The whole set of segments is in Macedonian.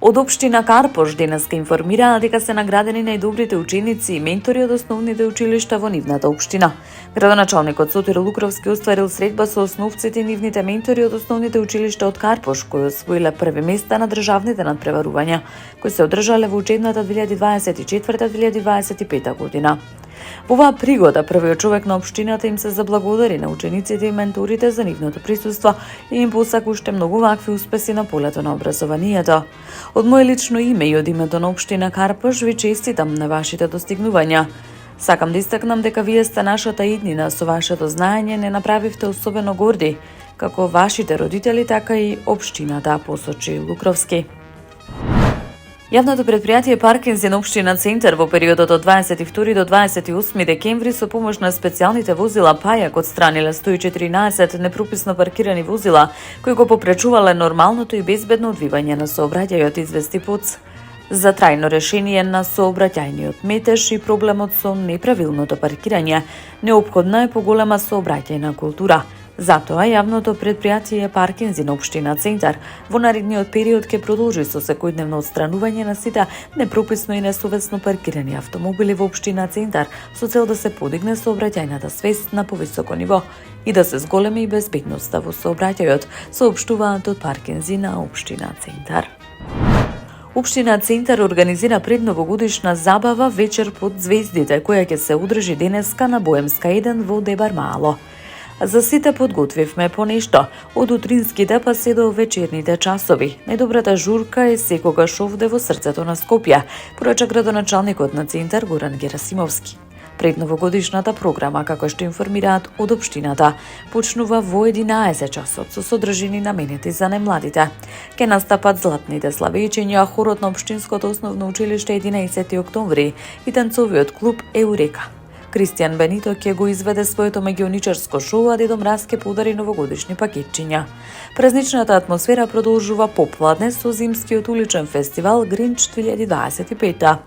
Од општина Карпош денеска информираа дека се наградени најдобрите ученици и ментори од основните училишта во нивната општина. Градоначалникот Сотир Лукровски остварил средба со основците и нивните ментори од основните училишта од Карпош, кои освоиле први места на државните надпреварувања, кои се одржале во учебната 2024-2025 година. Во оваа пригода првиот човек на општината им се заблагодари на учениците и менторите за нивното присуство и им посака уште многу вакви успеси на полето на образованието. Од моје лично име и од името на општина Карпош ви честитам на вашите достигнувања. Сакам да истакнам дека вие сте нашата иднина, со вашето знаење не направивте особено горди, како вашите родители, така и општината, посочи Лукровски. Јавното предпријатие Паркинзи на општина Центар во периодот од 22 до 28 декември со помош на специјалните возила Пајак отстраниле 114 непрописно паркирани возила кои го попречувале нормалното и безбедно одвивање на сообраќајот, извести ПОЦ. За трајно решение на сообраќајниот метеж и проблемот со неправилното паркирање, неопходна е поголема сообраќајна култура. Затоа јавното предпријатие Паркинзи на општина Центар во наредниот период ќе продолжи со секојдневно отстранување на сите непрописно и несовесно паркирани автомобили во општина Центар со цел да се подигне сообраќајната свест на повисоко ниво и да се зголеми и безбедноста во сообраќајот, соопштуваат од Паркинзи на општина Центар. Општина Центар организира предновогодишна забава Вечер под звездите, која ќе се одржи денеска на Боемска 1 во Дебар Мало. За сите подготвивме по нешто, од утринските па се до вечерните часови. Најдобрата журка е секогаш овде во срцето на Скопје, порача градоначалникот на Центар Горан Герасимовски. Предновогодишната програма, како што информираат од општината, почнува во 11 часот со содржини наменети за најмладите. Ке настапат златните славејчиња, хорот на општинското основно училиште 11 октомври и танцовиот клуб Еурека. Кристијан Бенито ќе го изведе своето меѓуоничарско шоу, а Дедо Мраз ќе подари новогодишни пакетчиња. Празничната атмосфера продолжува попладне со зимскиот уличен фестивал Гринч 2025.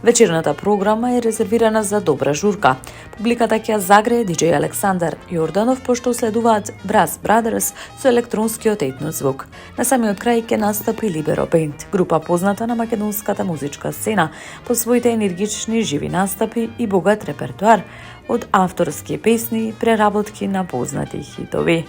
Вечерната програма е резервирана за добра журка. Публиката ќе загрее диџеј Александар Јорданов, пошто следуваат Brass Brothers со електронскиот етно звук. На самиот крај ќе настапи Libero Band, група позната на македонската музичка сцена по своите енергични живи настапи и богат репертоар од авторски песни и преработки на познати хитови.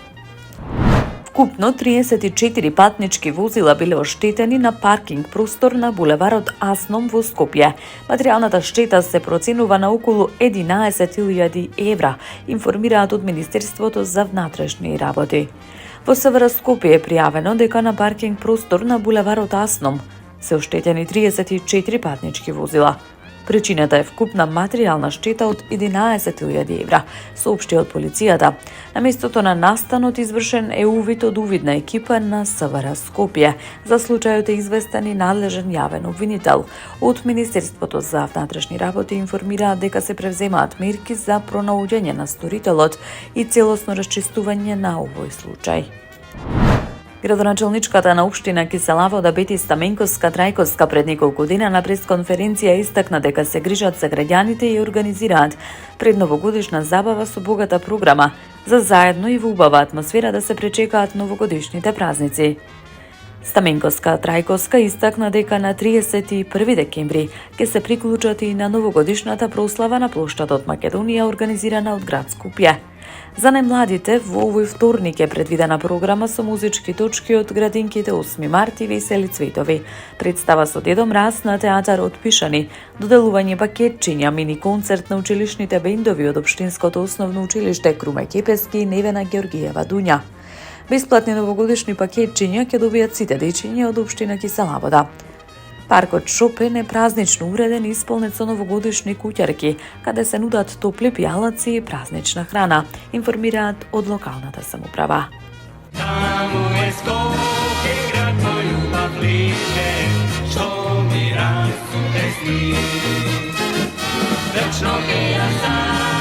Вкупно 34 патнички возила биле оштетени на паркинг простор на булеварот Асном во Скопје. Материјалната штета се проценува на околу 11.000 евра, информираат од Министерството за внатрешни работи. Во СВР Скопје е пријавено дека на паркинг простор на булеварот Асном се оштетени 34 патнички возила. Причината е вкупна материјална штета од 11.000 евра, соопшти од полицијата. На местото на настанот извршен е увид од увидна екипа на СВР Скопје. За случајот е известен и надлежен јавен обвинител. Од Министерството за внатрешни работи информираат дека се превземаат мерки за пронаоѓање на сторителот и целосно расчистување на овој случај. Градоначалничката на општина Киселавода Бети Стаменковска-Трајковска пред неколку дена на пресконференција истакна дека се грижат за граѓаните и организираат предновогодишна забава со богата програма за заедно и во убава атмосфера да се пречекаат новогодишните празници. Стаменковска-Трајковска истакна дека на 31 декември ќе се приклучат и на новогодишната прослава на плоштадот Македонија организирана од град Скопје. За најмладите во овој вторник е предвидена програма со музички точки од градинките 8 март и Весели цветови, представа со Дедо Мраз на театарот Пишани, доделување пакетчиња, мини концерт на училишните бендови од општинското основно училиште Круме Кепески и Невена Георгиева Дуња. Бесплатни новогодишни пакетчиња ќе добијат сите дечиња од општина Киселавода. Паркот Шопен е празнично уреден и исполнет со новогодишни куќарки, каде се нудат топли пијалаци и празнична храна, информираат од локалната самоуправа. Таму е Скопје, град мој љубав лише, што ми расу сни. Вечно ќе ја